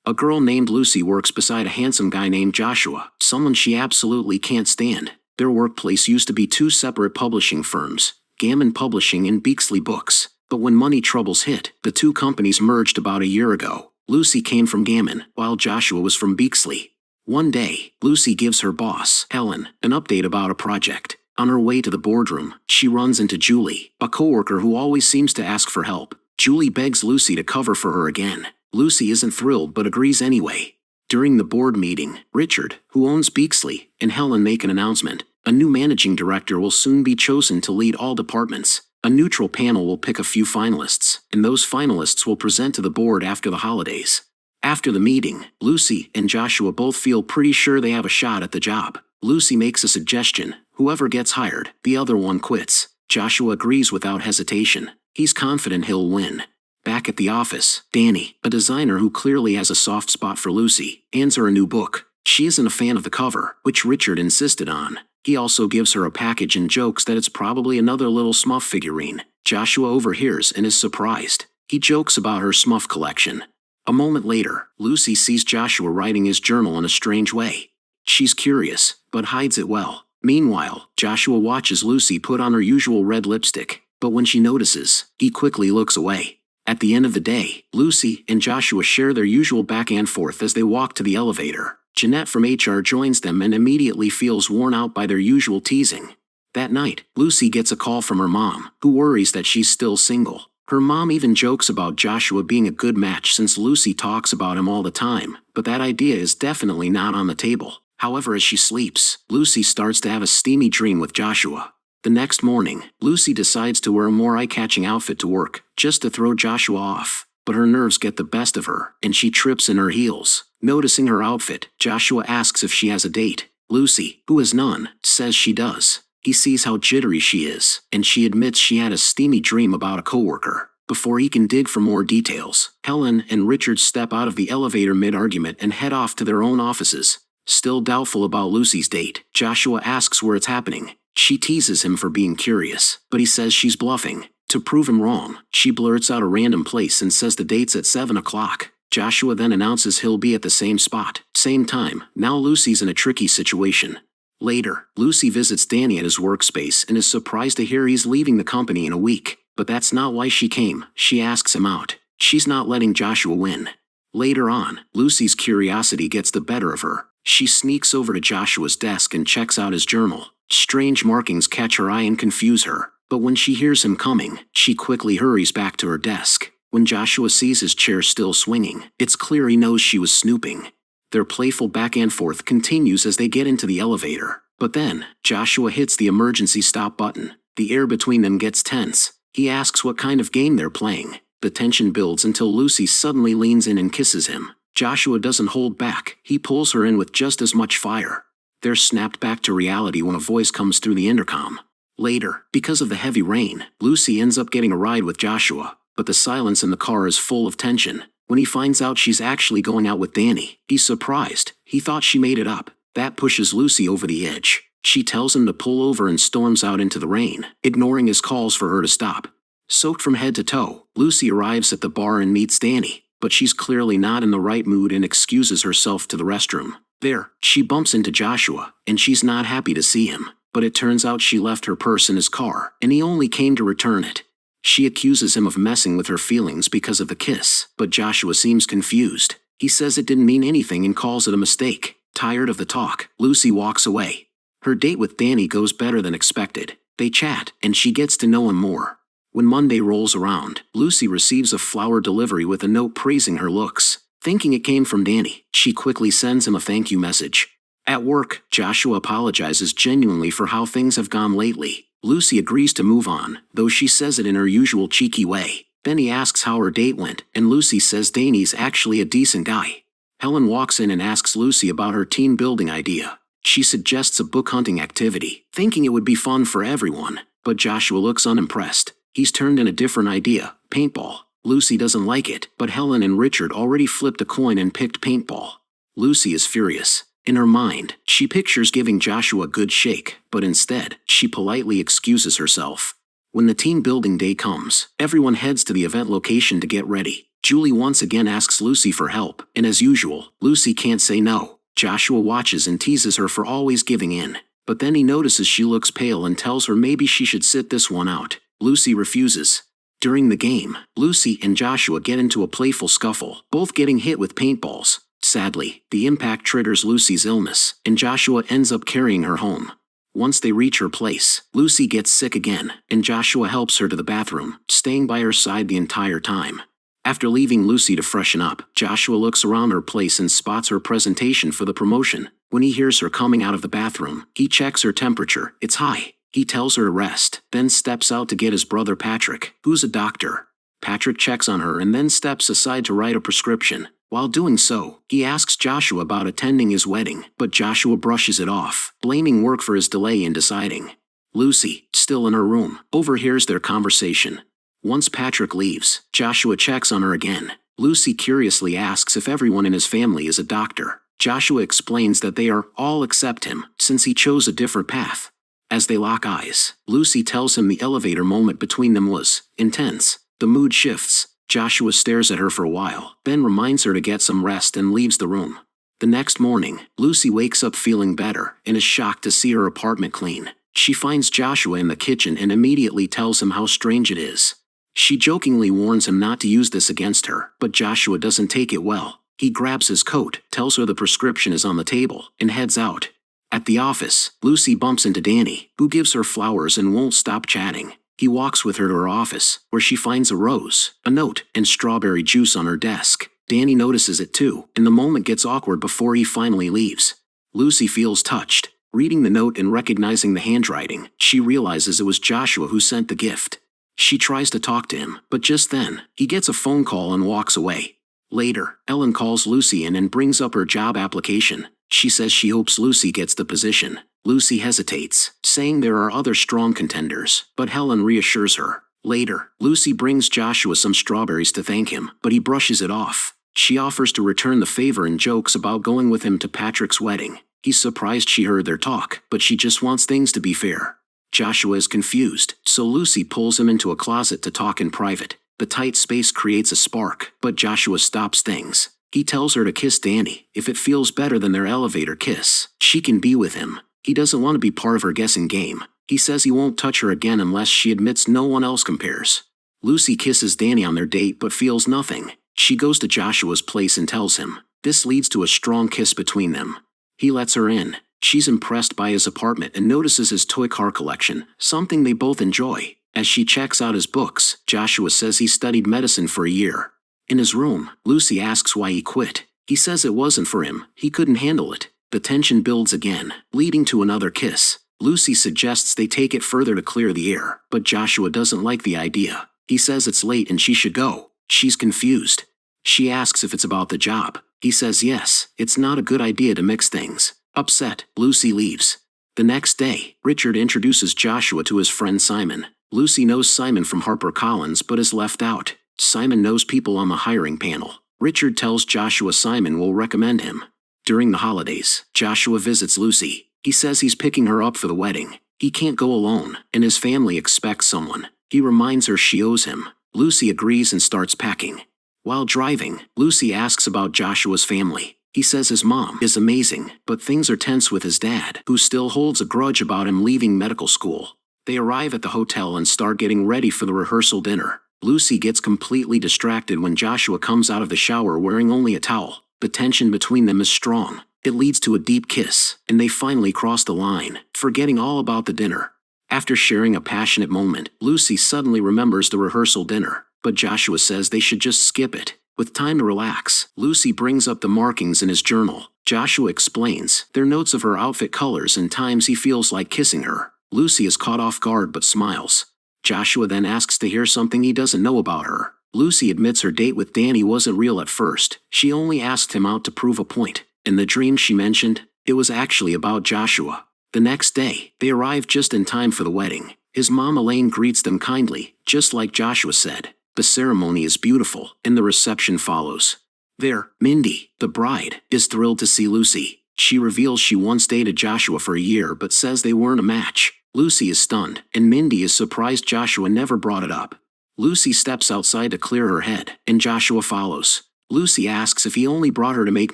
A girl named Lucy works beside a handsome guy named Joshua, someone she absolutely can't stand. Their workplace used to be two separate publishing firms, Gammon Publishing and Beaksley Books. But when money troubles hit, the two companies merged about a year ago. Lucy came from Gammon, while Joshua was from Beaksley. One day, Lucy gives her boss, Helen, an update about a project. On her way to the boardroom, she runs into Julie, a coworker who always seems to ask for help. Julie begs Lucy to cover for her again. Lucy isn't thrilled but agrees anyway. During the board meeting, Richard, who owns Beaksley, and Helen make an announcement. A new managing director will soon be chosen to lead all departments. A neutral panel will pick a few finalists, and those finalists will present to the board after the holidays. After the meeting, Lucy and Joshua both feel pretty sure they have a shot at the job. Lucy makes a suggestion: whoever gets hired, the other one quits. Joshua agrees without hesitation. He's confident he'll win. Back at the office, Danny, a designer who clearly has a soft spot for Lucy, hands her a new book. She isn't a fan of the cover, which Richard insisted on. He also gives her a package and jokes that it's probably another little Smurf figurine. Joshua overhears and is surprised. He jokes about her Smurf collection. A moment later, Lucy sees Joshua writing his journal in a strange way. She's curious, but hides it well. Meanwhile, Joshua watches Lucy put on her usual red lipstick, but when she notices, he quickly looks away. At the end of the day, Lucy and Joshua share their usual back and forth as they walk to the elevator. Jeanette from HR joins them and immediately feels worn out by their usual teasing. That night, Lucy gets a call from her mom, who worries that she's still single. Her mom even jokes about Joshua being a good match since Lucy talks about him all the time, but that idea is definitely not on the table. However, as she sleeps, Lucy starts to have a steamy dream with Joshua. The next morning, Lucy decides to wear a more eye-catching outfit to work, just to throw Joshua off. But her nerves get the best of her, and she trips in her heels. Noticing her outfit, Joshua asks if she has a date. Lucy, who has none, says she does. He sees how jittery she is, and she admits she had a steamy dream about a coworker. Before he can dig for more details, Helen and Richard step out of the elevator mid-argument and head off to their own offices. Still doubtful about Lucy's date, Joshua asks where it's happening. She teases him for being curious, but he says she's bluffing. To prove him wrong, she blurts out a random place and says the date's at 7 o'clock. Joshua then announces he'll be at the same spot, same time. Now Lucy's in a tricky situation. Later, Lucy visits Danny at his workspace and is surprised to hear he's leaving the company in a week. But that's not why she came. She asks him out. She's not letting Joshua win. Later on, Lucy's curiosity gets the better of her. She sneaks over to Joshua's desk and checks out his journal. Strange markings catch her eye and confuse her. But when she hears him coming, she quickly hurries back to her desk. When Joshua sees his chair still swinging, it's clear he knows she was snooping. Their playful back and forth continues as they get into the elevator. But then, Joshua hits the emergency stop button. The air between them gets tense. He asks what kind of game they're playing. The tension builds until Lucy suddenly leans in and kisses him. Joshua doesn't hold back. He pulls her in with just as much fire. They're snapped back to reality when a voice comes through the intercom. Later, because of the heavy rain, Lucy ends up getting a ride with Joshua. But the silence in the car is full of tension. When he finds out she's actually going out with Danny, he's surprised. He thought she made it up. That pushes Lucy over the edge. She tells him to pull over and storms out into the rain, ignoring his calls for her to stop. Soaked from head to toe, Lucy arrives at the bar and meets Danny, but she's clearly not in the right mood and excuses herself to the restroom. There, she bumps into Joshua, and she's not happy to see him. But it turns out she left her purse in his car, and he only came to return it. She accuses him of messing with her feelings because of the kiss, but Joshua seems confused. He says it didn't mean anything and calls it a mistake. Tired of the talk, Lucy walks away. Her date with Danny goes better than expected. They chat, and she gets to know him more. When Monday rolls around, Lucy receives a flower delivery with a note praising her looks. Thinking it came from Danny, she quickly sends him a thank you message. At work, Joshua apologizes genuinely for how things have gone lately. Lucy agrees to move on, though she says it in her usual cheeky way. Then he asks how her date went, and Lucy says Danny's actually a decent guy. Helen walks in and asks Lucy about her team building idea. She suggests a book hunting activity, thinking it would be fun for everyone, but Joshua looks unimpressed. He's turned in a different idea, paintball. Lucy doesn't like it, but Helen and Richard already flipped a coin and picked paintball. Lucy is furious. In her mind, she pictures giving Joshua a good shake, but instead, she politely excuses herself. When the team building day comes, everyone heads to the event location to get ready. Julie once again asks Lucy for help, and as usual, Lucy can't say no. Joshua watches and teases her for always giving in. But then he notices she looks pale and tells her maybe she should sit this one out. Lucy refuses. During the game, Lucy and Joshua get into a playful scuffle, both getting hit with paintballs. Sadly, the impact triggers Lucy's illness, and Joshua ends up carrying her home. Once they reach her place, Lucy gets sick again, and Joshua helps her to the bathroom, staying by her side the entire time. After leaving Lucy to freshen up, Joshua looks around her place and spots her presentation for the promotion. When he hears her coming out of the bathroom, he checks her temperature. It's high. He tells her to rest, then steps out to get his brother Patrick, who's a doctor. Patrick checks on her and then steps aside to write a prescription. While doing so, he asks Joshua about attending his wedding, but Joshua brushes it off, blaming work for his delay in deciding. Lucy, still in her room, overhears their conversation. Once Patrick leaves, Joshua checks on her again. Lucy curiously asks if everyone in his family is a doctor. Joshua explains that they are all except him, since he chose a different path. As they lock eyes, Lucy tells him the elevator moment between them was intense. The mood shifts. Joshua stares at her for a while, then reminds her to get some rest and leaves the room. The next morning, Lucy wakes up feeling better and is shocked to see her apartment clean. She finds Joshua in the kitchen and immediately tells him how strange it is. She jokingly warns him not to use this against her, but Joshua doesn't take it well. He grabs his coat, tells her the prescription is on the table, and heads out. At the office, Lucy bumps into Danny, who gives her flowers and won't stop chatting. He walks with her to her office, where she finds a rose, a note, and strawberry juice on her desk. Danny notices it too, and the moment gets awkward before he finally leaves. Lucy feels touched. Reading the note and recognizing the handwriting, she realizes it was Joshua who sent the gift. She tries to talk to him, but just then, he gets a phone call and walks away. Later, Ellen calls Lucy in and brings up her job application. She says she hopes Lucy gets the position. Lucy hesitates, saying there are other strong contenders, but Helen reassures her. Later, Lucy brings Joshua some strawberries to thank him, but he brushes it off. She offers to return the favor and jokes about going with him to Patrick's wedding. He's surprised she heard their talk, but she just wants things to be fair. Joshua is confused, so Lucy pulls him into a closet to talk in private. The tight space creates a spark, but Joshua stops things. He tells her to kiss Danny. If it feels better than their elevator kiss, she can be with him. He doesn't want to be part of her guessing game. He says he won't touch her again unless she admits no one else compares. Lucy kisses Danny on their date but feels nothing. She goes to Joshua's place and tells him. This leads to a strong kiss between them. He lets her in. She's impressed by his apartment and notices his toy car collection, something they both enjoy. As she checks out his books, Joshua says he studied medicine for a year. In his room, Lucy asks why he quit. He says it wasn't for him, he couldn't handle it. The tension builds again, leading to another kiss. Lucy suggests they take it further to clear the air, but Joshua doesn't like the idea. He says it's late and she should go. She's confused. She asks if it's about the job. He says yes, it's not a good idea to mix things. Upset, Lucy leaves. The next day, Richard introduces Joshua to his friend Simon. Lucy knows Simon from HarperCollins but is left out. Simon knows people on the hiring panel. Richard tells Joshua Simon will recommend him. During the holidays, Joshua visits Lucy. He says he's picking her up for the wedding. He can't go alone, and his family expects someone. He reminds her she owes him. Lucy agrees and starts packing. While driving, Lucy asks about Joshua's family. He says his mom is amazing, but things are tense with his dad, who still holds a grudge about him leaving medical school. They arrive at the hotel and start getting ready for the rehearsal dinner. Lucy gets completely distracted when Joshua comes out of the shower wearing only a towel. The tension between them is strong. It leads to a deep kiss, and they finally cross the line, forgetting all about the dinner. After sharing a passionate moment, Lucy suddenly remembers the rehearsal dinner, but Joshua says they should just skip it. With time to relax, Lucy brings up the markings in his journal. Joshua explains they're notes of her outfit colors and times he feels like kissing her. Lucy is caught off guard but smiles. Joshua then asks to hear something he doesn't know about her. Lucy admits her date with Danny wasn't real at first. She only asked him out to prove a point. In the dream she mentioned, it was actually about Joshua. The next day, they arrive just in time for the wedding. His mom Elaine greets them kindly, just like Joshua said. The ceremony is beautiful, and the reception follows. There, Mindy, the bride, is thrilled to see Lucy. She reveals she once dated Joshua for a year but says they weren't a match. Lucy is stunned, and Mindy is surprised Joshua never brought it up. Lucy steps outside to clear her head, and Joshua follows. Lucy asks if he only brought her to make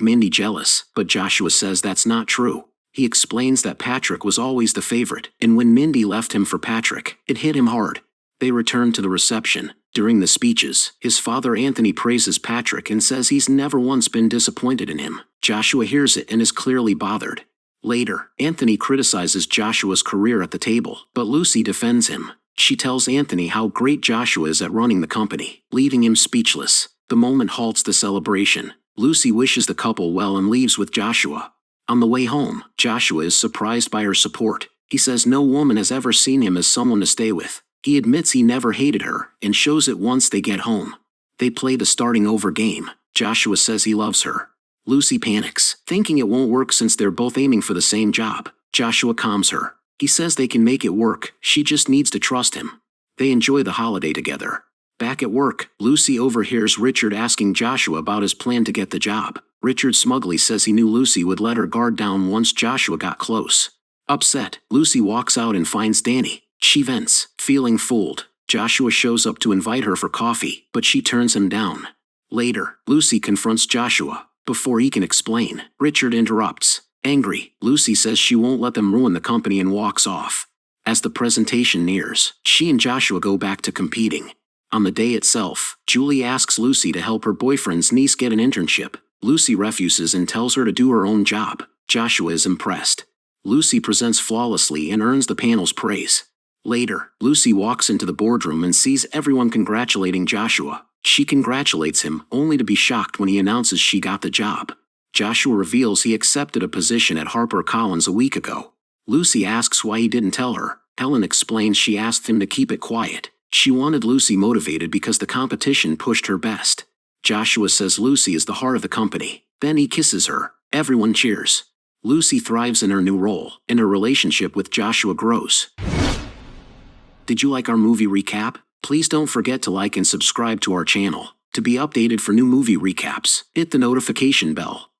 Mindy jealous, but Joshua says that's not true. He explains that Patrick was always the favorite, and when Mindy left him for Patrick, it hit him hard. They return to the reception. During the speeches, his father Anthony praises Patrick and says he's never once been disappointed in him. Joshua hears it and is clearly bothered. Later, Anthony criticizes Joshua's career at the table, but Lucy defends him. She tells Anthony how great Joshua is at running the company, leaving him speechless. The moment halts the celebration. Lucy wishes the couple well and leaves with Joshua. On the way home, Joshua is surprised by her support. He says no woman has ever seen him as someone to stay with. He admits he never hated her, and shows it once they get home. They play the starting over game. Joshua says he loves her. Lucy panics, thinking it won't work since they're both aiming for the same job. Joshua calms her. He says they can make it work, she just needs to trust him. They enjoy the holiday together. Back at work, Lucy overhears Richard asking Joshua about his plan to get the job. Richard smugly says he knew Lucy would let her guard down once Joshua got close. Upset, Lucy walks out and finds Danny. She vents, feeling fooled. Joshua shows up to invite her for coffee, but she turns him down. Later, Lucy confronts Joshua. Before he can explain, Richard interrupts. Angry, Lucy says she won't let them ruin the company and walks off. As the presentation nears, she and Joshua go back to competing. On the day itself, Julie asks Lucy to help her boyfriend's niece get an internship. Lucy refuses and tells her to do her own job. Joshua is impressed. Lucy presents flawlessly and earns the panel's praise. Later, Lucy walks into the boardroom and sees everyone congratulating Joshua. She congratulates him, only to be shocked when he announces she got the job. Joshua reveals he accepted a position at HarperCollins a week ago. Lucy asks why he didn't tell her. Helen explains she asked him to keep it quiet. She wanted Lucy motivated because the competition pushed her best. Joshua says Lucy is the heart of the company. Then he kisses her. Everyone cheers. Lucy thrives in her new role, and her relationship with Joshua grows. Did you like our movie recap? Please don't forget to like and subscribe to our channel. To be updated for new movie recaps, hit the notification bell.